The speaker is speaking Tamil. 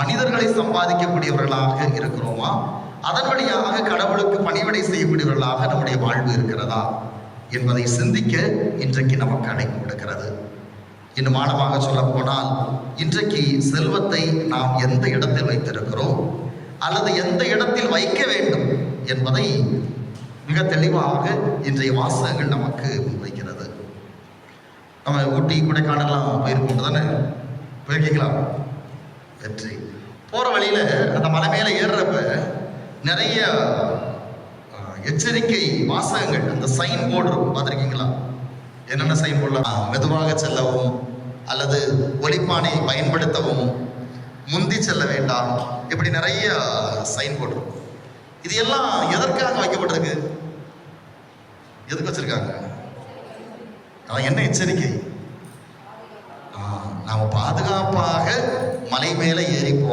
மனிதர்களை சம்பாதிக்கக்கூடியவர்களாக இருக்கிறோமா, அதன் வழியாக கடவுளுக்கு பணிவிடை செய்யக்கூடியவர்களாக நம்முடைய வாழ்வு இருக்கிறதா என்பதை சிந்திக்க இன்றைக்கு நமக்கு அழைப்பு விடுக்கிறது. இன்னும் ஆழமாக சொல்ல போனால், இன்றைக்கு செல்வத்தை நாம் எந்த இடத்தில் வைத்திருக்கிறோம் அல்லது எந்த இடத்தில் வைக்க வேண்டும் என்பதை மிக தெளிவாக இன்றைய வாசகங்கள் நமக்கு முன்வைக்கிறது. நம்ம ஊட்டி கொடைக்கானல்லாம் போயிருக்கோம் தானே, போயிருக்கீங்களா? வெற்றி. போற வழியில அந்த மலை மேல ஏறுறப்ப நிறைய எச்சரிக்கை வாசகங்கள், அந்த சைன் போர்டு இருக்கும், பார்த்துருக்கீங்களா? என்னென்ன சைன் போர்டலாம்? மெதுவாக செல்லவும் அல்லது ஒலிப்பானை பயன்படுத்தவும், முந்தி செல்ல வேண்டாம், இப்படி நிறைய சைன் போர்டு இருக்கும். இது எல்லாம் எதற்காக வைக்கப்பட்டிருக்கு? எதுக்கு வச்சிருக்காங்க? அதான் என்ன எச்சரிக்கை? நாம பாதுகாப்பாக மலை மேல ஏறி